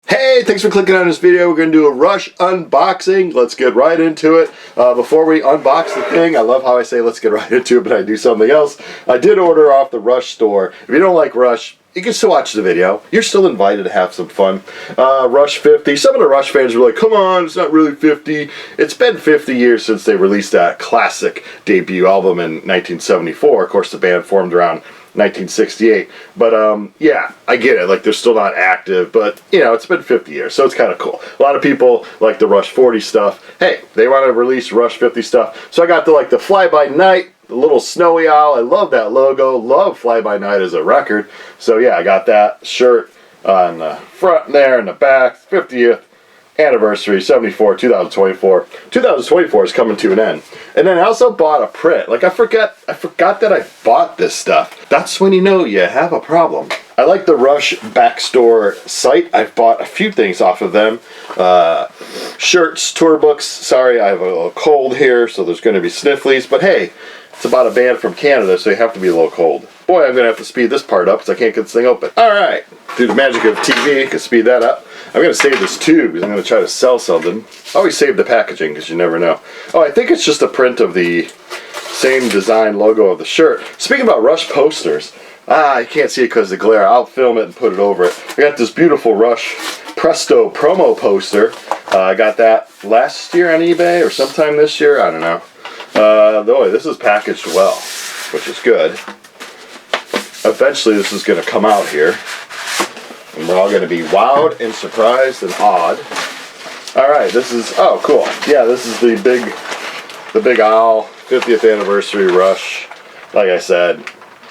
Hey, thanks for clicking on this video. We're going to do a Rush unboxing. Let's get right into it. Before we unbox the thing, I love how I say let's get right into it, but I do something else. I did order off the Rush store. If you don't like Rush, you can still watch the video. You're still invited to have some fun. Rush 50. Some of the Rush fans were like, come on, it's not really 50. It's been 50 years since they released that classic debut album in 1974. Of course, the band formed around 1968, but yeah, I get it, like they're still not active, but you know, it's been 50 years, so it's kind of cool. A lot of people like the Rush 40 stuff. Hey, they want to release Rush 50 stuff, so I got the Fly By Night, the little snowy owl. I love that logo, love Fly By Night as a record, so yeah, I got that shirt on the front there and the back. 50th anniversary, 74, 2024. 2024 is coming to an end. And then I also bought a print. Like I forgot that I bought this stuff. That's when you know you have a problem. I like the Rush Backstore site. I've bought a few things off of them. Shirts, tour books. Sorry, I have a little cold here, so there's going to be snifflies. But hey, it's about a band from Canada, so you have to be a little cold. Boy, I'm going to have to speed this part up because I can't get this thing open. Alright, through the magic of TV, I can speed that up. I'm going to save this too because I'm going to try to sell something. Always save the packaging because you never know. Oh, I think it's just a print of the same design logo of the shirt. Speaking about Rush posters, I can't see it because of the glare. I'll film it and put it over it. I got this beautiful Rush Presto promo poster. I got that last year on eBay or sometime this year. I don't know. Though this is packaged well, which is good. Eventually this is going to come out here. And we're all going to be wowed and surprised and awed. Alright, this is, oh cool. Yeah, this is the Big Owl 50th anniversary Rush. Like I said,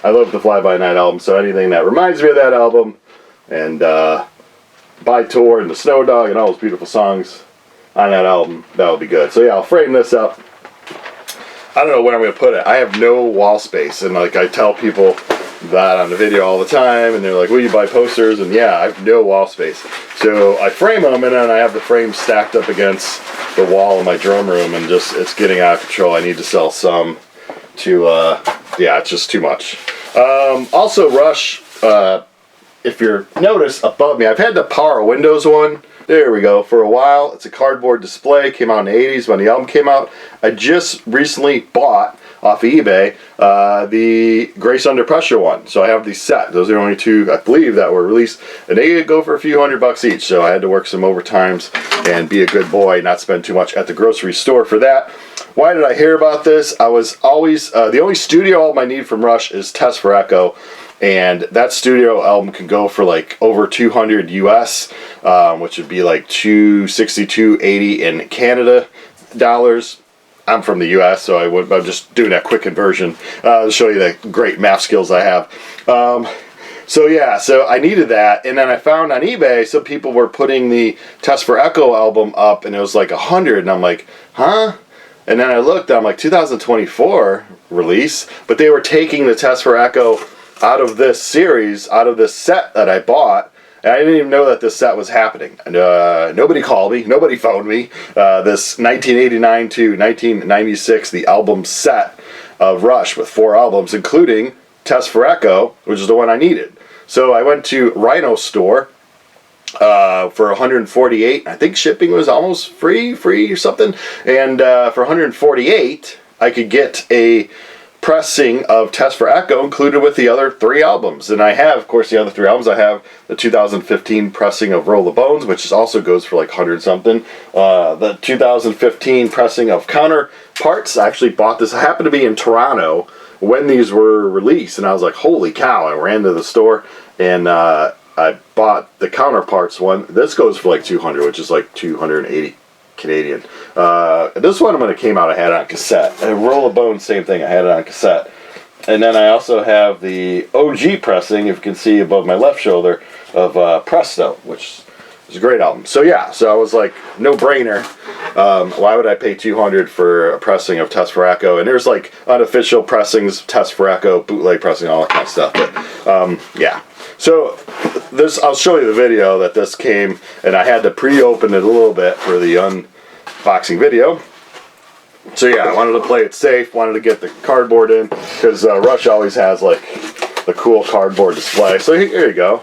I love the Fly By Night album, so anything that reminds me of that album, and By Tour and the Snow Dog and all those beautiful songs on that album, that would be good. So yeah, I'll frame this up. I don't know where I'm going to put it. I have no wall space, and like I tell people that on the video all the time, and they're like, will you buy posters? And yeah, I have no wall space, so I frame them, and then I have the frame stacked up against the wall in my drum room, and just it's getting out of control. I need to sell some to yeah, it's just too much. Also Rush, if you notice above me, I've had the Power Windows one. There we go. For a while, it's a cardboard display. Came out in the 80s when the album came out. I just recently bought off of eBay the Grace Under Pressure one. So I have these set. Those are the only two, I believe, that were released. And they go for a few $100 each. So I had to work some overtimes and be a good boy, not spend too much at the grocery store for that. Why did I hear about this? I was always, the only studio album I need from Rush is Test for Echo. And that studio album can go for like over 200 US, which would be like $262.80 in Canada dollars. I'm from the US, so I'm just doing that quick conversion to show you the great math skills I have. So yeah, so I needed that, and then I found on eBay some people were putting the Test for Echo album up, and it was like 100, and I'm like, huh? And then I looked, I'm like 2024 release, but they were taking the Test for Echo out of this series, out of this set that I bought, and I didn't even know that this set was happening. And nobody called me, nobody phoned me. This 1989 to 1996, the album set of Rush with 4 albums, including Test for Echo, which is the one I needed. So I went to Rhino store for $148. I think shipping was almost free or something. And for $148, I could get a pressing of Test for Echo included with the other 3 albums. And I have, of course, the other 3 albums. I have the 2015 pressing of Roll the Bones, which also goes for like 100 something. The 2015 pressing of Counterparts. I actually bought this. I happened to be in Toronto when these were released, and I was like, holy cow. I ran to the store and I bought the Counterparts one. This goes for like 200, which is like 280 Canadian. This one when it came out I had it on cassette. And Roll of Bones, same thing, I had it on cassette. And then I also have the OG pressing, if you can see above my left shoulder, of Presto, which is a great album. So yeah, so I was like, no brainer. Why would I pay 200 for a pressing of Test for Echo? And there's like unofficial pressings, Test for Echo, bootleg pressing, all that kind of stuff. But yeah. So this, I'll show you the video that this came, and I had to pre-open it a little bit for the unboxing video. So yeah, I wanted to play it safe, wanted to get the cardboard in, because Rush always has like the cool cardboard display. So here you go.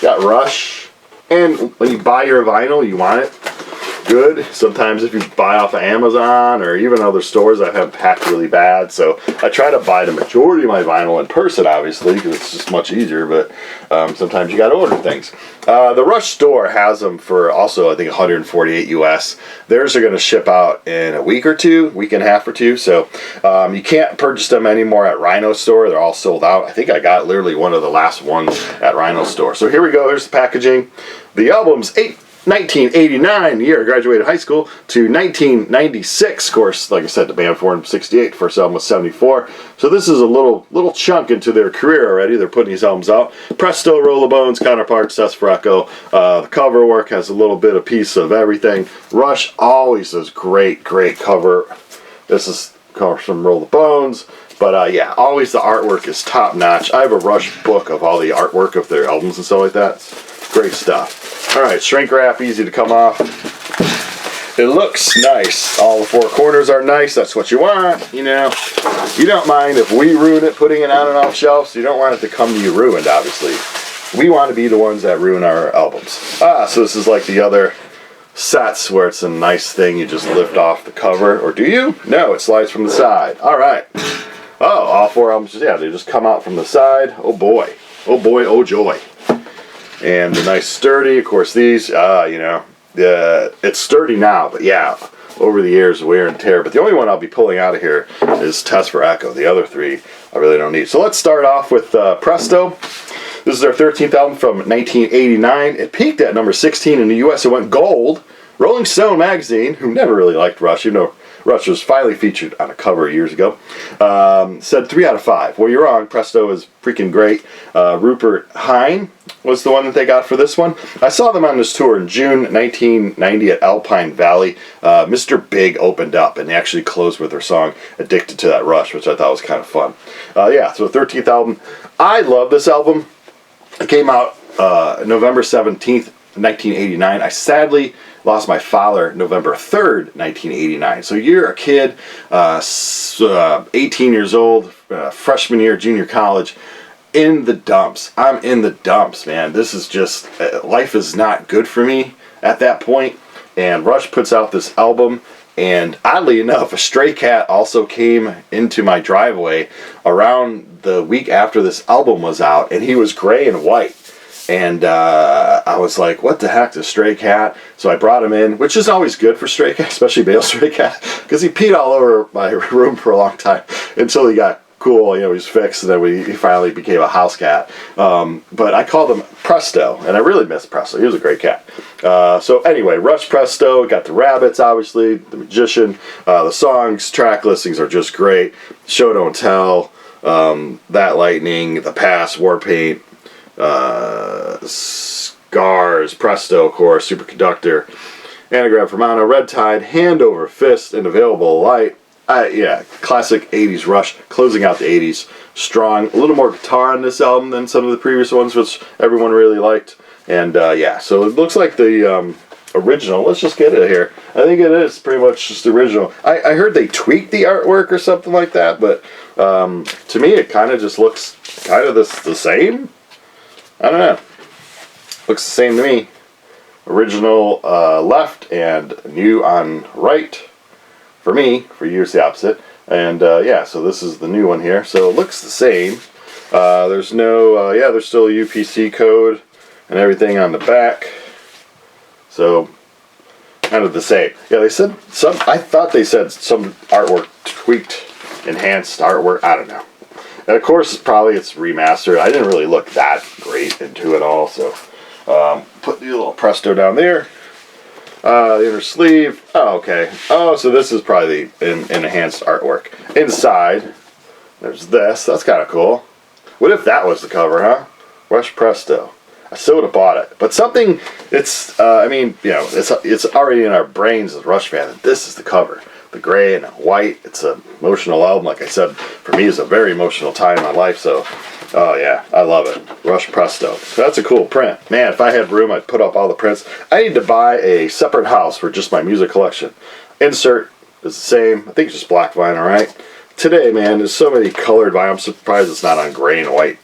Got Rush And when you buy your vinyl, you want it good. Sometimes if you buy off of Amazon or even other stores, I have packed really bad. So I try to buy the majority of my vinyl in person, obviously, because it's just much easier. But sometimes you got to order things. The Rush store has them for also, I think, 148 US. Theirs are going to ship out in a week or two, week and a half or two. So you can't purchase them anymore at Rhino store. They're all sold out. I think I got literally one of the last ones at Rhino store. So here we go. Here's the packaging. The album's 1989, the year I graduated high school, to 1996. Of course, like I said, the band formed in 68. First album was 74. So this is a little chunk into their career already. They're putting these albums out. Presto, Roll the Bones, Counterparts, Test for Echo. The cover work has a little bit of piece of everything. Rush always does great cover. This is cover from Roll the Bones. But yeah, always the artwork is top notch. I have a Rush book of all the artwork of their albums and stuff like that. It's great stuff. Alright, shrink wrap, easy to come off. It looks nice. All the four corners are nice. That's what you want, you know. You don't mind if we ruin it putting it on and off shelves. You don't want it to come to you ruined, obviously. We want to be the ones that ruin our albums. So this is like the other sets where it's a nice thing. You just lift off the cover. Or do you? No, it slides from the side. Alright. Oh, all four albums, yeah, they just come out from the side. Oh boy. Oh boy, oh joy. And the nice sturdy, of course these, you know, it's sturdy now, but yeah, over the years, wear and tear. But the only one I'll be pulling out of here is Test for Echo. The other three I really don't need. So let's start off with Presto. This is their 13th album from 1989. It peaked at number 16 in the US. It went gold. Rolling Stone magazine, who never really liked Rush, you know, Rush was finally featured on a cover years ago, said 3 out of 5. Well, you're wrong. Presto is freaking great. Rupert Hine was the one that they got for this one. I saw them on this tour in June 1990 at Alpine Valley. Mr. Big opened up, and they actually closed with their song Addicted to That Rush, which I thought was kind of fun. Yeah, so 13th album. I love this album. It came out November 17th, 1989. I sadly lost my father November 3rd, 1989. So you're a kid, 18 years old, freshman year, junior college, in the dumps. I'm in the dumps, man. This is just, life is not good for me at that point. And Rush puts out this album, and oddly enough, a stray cat also came into my driveway around the week after this album was out, and he was gray and white. And I was like, what the heck, the stray cat? So I brought him in, which is always good for stray cat, especially male stray cat, because he peed all over my room for a long time until he got cool, you know, he was fixed, and then he finally became a house cat. But I called him Presto, and I really miss Presto. He was a great cat. So anyway, Rush Presto, got the rabbits, obviously, the magician. The songs, track listings are just great. Show Don't Tell, That Lightning, The Past, Warpaint, Scars, Presto, of course, Superconductor, Anagram for Mono, Red Tide, Hand Over Fist, and Available Light. Yeah, classic 80s Rush, closing out the 80s strong. A little more guitar on this album than some of the previous ones, which everyone really liked. And yeah, so it looks like the original. Let's just get it here. I think it is pretty much just the original. I heard they tweaked the artwork or something like that, but to me it kind of just looks kind of the same. I don't know. Looks the same to me. Original left and new on right. For me, for you it's the opposite. And yeah, so this is the new one here. So it looks the same. There's no, yeah, there's still a UPC code and everything on the back. So kind of the same. Yeah, they said some, I thought they said some artwork tweaked, enhanced artwork. I don't know. And of course, probably it's remastered. I didn't really look that great into it all, so put the little Presto down there. The inner sleeve. Oh, okay. Oh, so this is probably the enhanced artwork. Inside, there's this. That's kind of cool. What if that was the cover, huh? Rush Presto. I still would have bought it. But something, it's, I mean, you know, it's already in our brains as Rush fan that this is the cover. The gray and white. It's an emotional album. Like I said, for me, it's a very emotional time in my life. So, oh yeah, I love it. Rush Presto. So that's a cool print. Man, if I had room, I'd put up all the prints. I need to buy a separate house for just my music collection. Insert is the same. I think it's just black vinyl, right? Today, man, there's so many colored vinyl. I'm surprised it's not on gray and white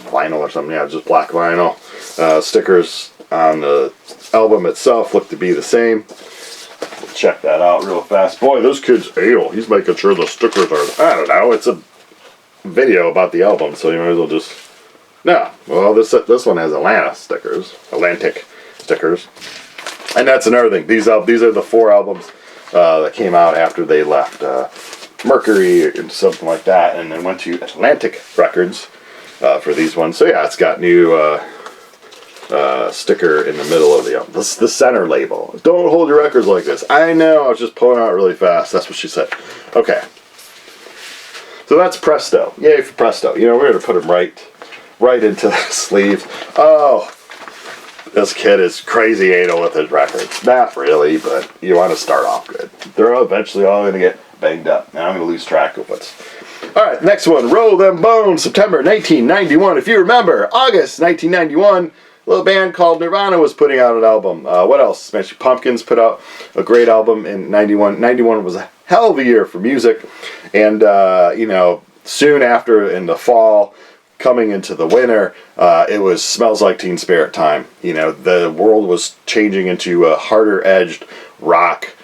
vinyl or something. Yeah, just black vinyl. Stickers on the album itself look to be the same. We'll check that out real fast. Boy, this kid's anal. He's making sure the stickers are, I don't know, it's a video about the album, so you might as well just, no. Well, this one has Atlantic stickers. And that's another thing. These are the 4 albums that came out after they left Mercury and something like that, and then went to Atlantic Records for these ones. So yeah, it's got new sticker in the middle of the album. This is the center label. Don't hold your records like this. I know, I was just pulling out really fast. That's what she said. Okay. So that's Presto. Yay for Presto. You know, we're going to put them right into the sleeve. Oh, this kid is crazy anal with his records. Not really, but you want to start off good. They're eventually all going to get banged up. Now I'm going to lose track of what's... Alright, next one. Roll Them Bones, September 1991. If you remember, August 1991, a little band called Nirvana was putting out an album. What else? Smashing Pumpkins put out a great album in 91. 91 was a hell of a year for music. And, you know, soon after, in the fall, coming into the winter, it was Smells Like Teen Spirit time. You know, the world was changing into a harder-edged rock,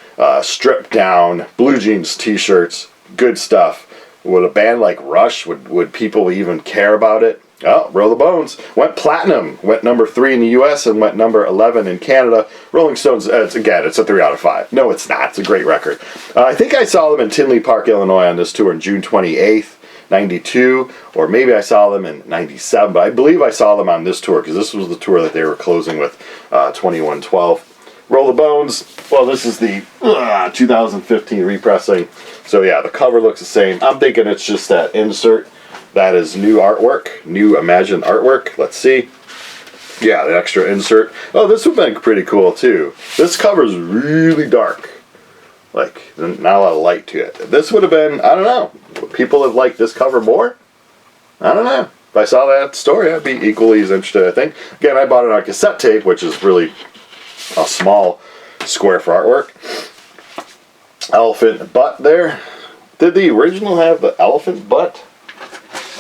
stripped down, blue jeans, t-shirts, good stuff. Would a band like Rush, would people even care about it? Oh, Roll the Bones went platinum, went number 3 in the U.S. and went number 11 in Canada. Rolling Stones, it's a 3 out of 5. No, it's not. It's a great record. I think I saw them in Tinley Park, Illinois on this tour on June 28th, 92, or maybe I saw them in 97, but I believe I saw them on this tour because this was the tour that they were closing with, 2112. Roll the Bones, well, this is the 2015 repressing. So yeah, the cover looks the same. I'm thinking it's just that insert. That is new artwork, new imagined artwork. Let's see. Yeah, the extra insert. Oh, this would have been pretty cool too. This cover is really dark. Like, not a lot of light to it. This would have been, I don't know. Would people have liked this cover more? I don't know. If I saw that story, I'd be equally as interested, I think. Again, I bought it on cassette tape, which is really a small square for artwork. Elephant butt there. Did the original have the elephant butt?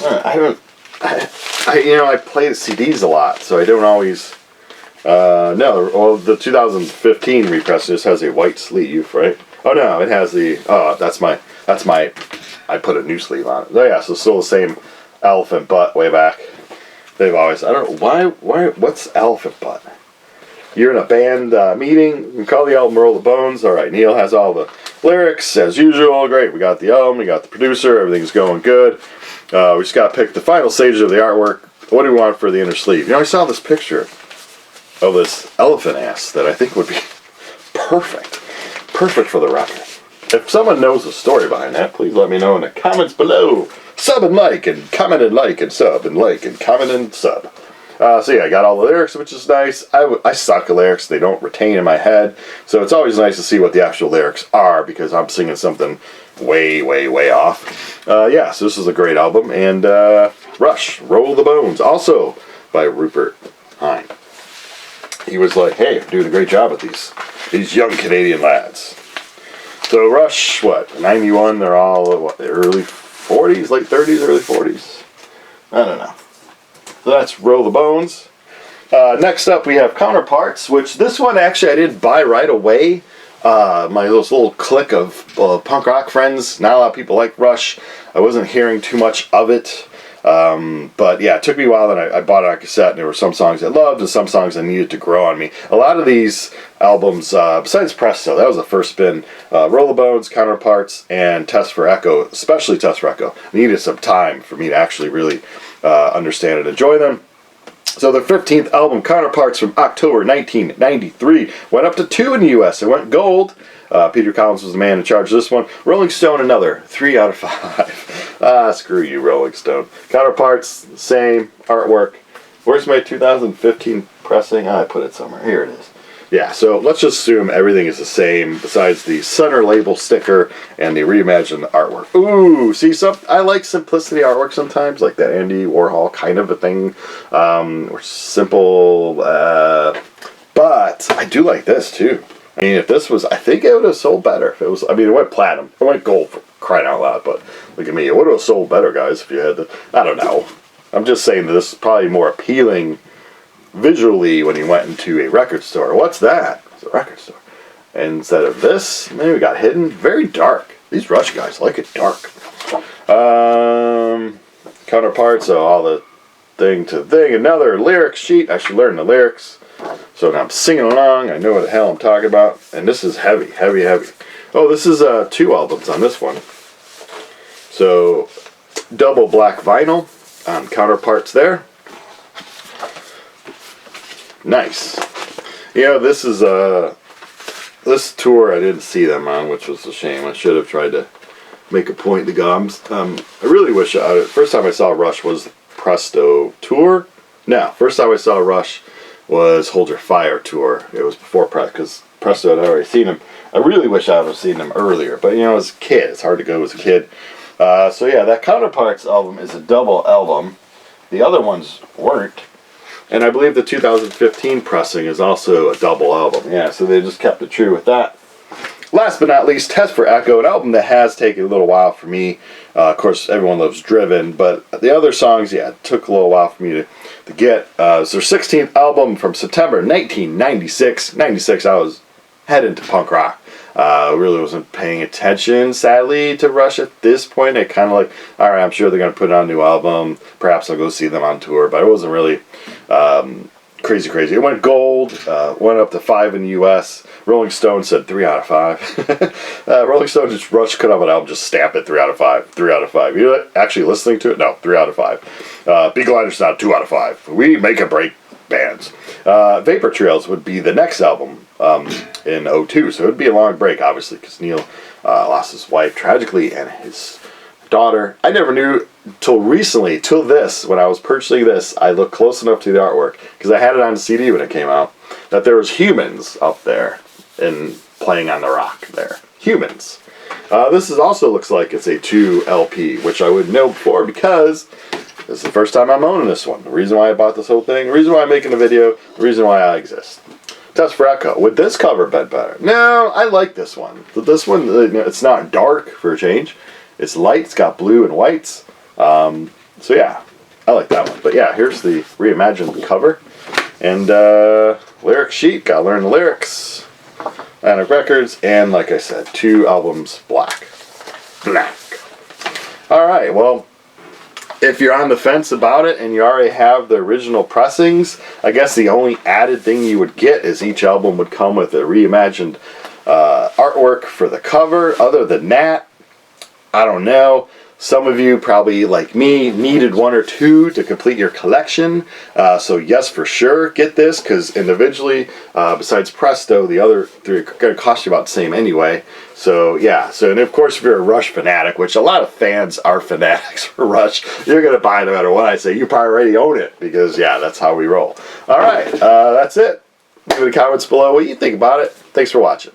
I play the CDs a lot, so I don't always. No, well, the 2015 repress just has a white sleeve, right? Oh no, it has the. Oh, that's my. I put a new sleeve on it. Oh yeah, so still the same elephant butt way back. They've always. I don't know why. What's elephant butt? You're in a band meeting. You can call the album Roll the Bones. All right, Neil has all the lyrics as usual. Great, we got the album, we got the producer, everything's going good. We just got to pick the final stage of the artwork. What do we want for the inner sleeve? You know, I saw this picture of this elephant ass that I think would be perfect for the record. If someone knows the story behind that, please let me know in the comments below. Sub and like, and comment and like, and sub and like, and comment and sub. So yeah, I got all the lyrics, which is nice. I suck at lyrics. They don't retain in my head. So it's always nice to see what the actual lyrics are because I'm singing something way, way, way off. Yeah, so this is a great album. And Rush, Roll the Bones, also by Rupert Hine. He was like, hey, I'm doing a great job with these young Canadian lads. So Rush, what, 91, they're all, what, the early 40s, late 30s, early 40s? I don't know. So that's Roll the Bones. Next up we have Counterparts, which this one actually I didn't buy right away. My little clique of punk rock friends, not a lot of people like Rush. I wasn't hearing too much of it. But yeah, it took me a while, then I bought it on cassette, and there were some songs I loved and some songs I needed to grow on me. A lot of these albums, besides Presto, that was the first spin, Roll the Bones, Counterparts, and Test for Echo, especially Test for Echo, needed some time for me to actually really understand and enjoy them. So the 15th album, Counterparts, from October 1993, went up to 2 in the U.S. It went gold. Peter Collins was the man in charge of this one. Rolling Stone, another 3 out of 5. Screw you, Rolling Stone. Counterparts, same artwork. Where's my 2015 pressing? I put it somewhere. Here it is. Yeah, so let's just assume everything is the same besides the center label sticker and the reimagined artwork. Ooh, see, I like simplicity artwork sometimes, like that Andy Warhol kind of a thing, or simple, but I do like this too. I mean, if this was, I think it would have sold better. If it was, I mean, it went platinum. It went gold for crying out loud, but look at me. It would have sold better, guys, if you had the, I don't know. I'm just saying that this is probably more appealing visually when you went into a record store. What's that? It's a record store. And instead of this, maybe we got hidden. Very dark. These Rush guys like it dark. Counterparts, so all the thing to thing. Another lyric sheet. I should learn the lyrics. So now I'm singing along. I know what the hell I'm talking about. And this is heavy, heavy, heavy. Oh, this is 2 albums on this one. So, double black vinyl on Counterparts there. Nice. You know, this is this tour I didn't see them on, which was a shame. I should have tried to make a point to go. I really wish first time I saw Rush was Presto tour. No, first time I saw Rush was Hold Your Fire tour. It was before because Presto had already seen him. I really wish I would have seen them earlier, but you know, as a kid, it's hard to go as a kid. So yeah, that Counterparts album is a double album. The other ones weren't. And I believe the 2015 pressing is also a double album. Yeah, so they just kept it true with that. Last but not least, Test for Echo, an album that has taken a little while for me. Of course, everyone loves Driven, but the other songs, yeah, it took a little while for me to get. It's their 16th album from September 1996. 96, I was heading to punk rock. Really wasn't paying attention, sadly, to Rush at this point. I kind of like, alright, I'm sure they're going to put out a new album. Perhaps I'll go see them on tour, but I wasn't really crazy. It went gold, went up to 5 in the US. Rolling Stone said 3 out of 5. Rolling Stone just Rush cut up an album, just stamp it 3 out of 5. 3 out of 5. You're actually listening to it? No, 3 out of 5. Big Liner's not 2 out of 5. We make and break bands. Vapor Trails would be the next album in 02, so it would be a long break, obviously, because Neil lost his wife tragically and his daughter. I never knew till recently, till this, when I was purchasing this, I looked close enough to the artwork, because I had it on CD when it came out, that there was humans up there and playing on the rock there. Humans. This also looks like it's a 2 LP, which I wouldn't know before because this is the first time I'm owning this one. The reason why I bought this whole thing, the reason why I'm making a video, the reason why I exist. Test for Echo. Would this cover been better? No, I like this one. But this one, it's not dark for a change. It's light. It's got blue and whites. So yeah, I like that one. But yeah, here's the reimagined cover. And lyric sheet. Gotta learn the lyrics. Atlantic Records. And like I said, 2 albums black. Alright, well, if you're on the fence about it and you already have the original pressings, I guess the only added thing you would get is each album would come with a reimagined artwork for the cover. Other than that, I don't know. Some of you, probably like me, needed 1 or 2 to complete your collection. So yes, for sure, get this, because individually, besides Presto, the other 3 are going to cost you about the same anyway. So yeah, and of course if you're a Rush fanatic, which a lot of fans are fanatics for Rush, you're going to buy it no matter what I say. You probably already own it, because yeah, that's how we roll. Alright, that's it. Leave in the comments below what you think about it. Thanks for watching.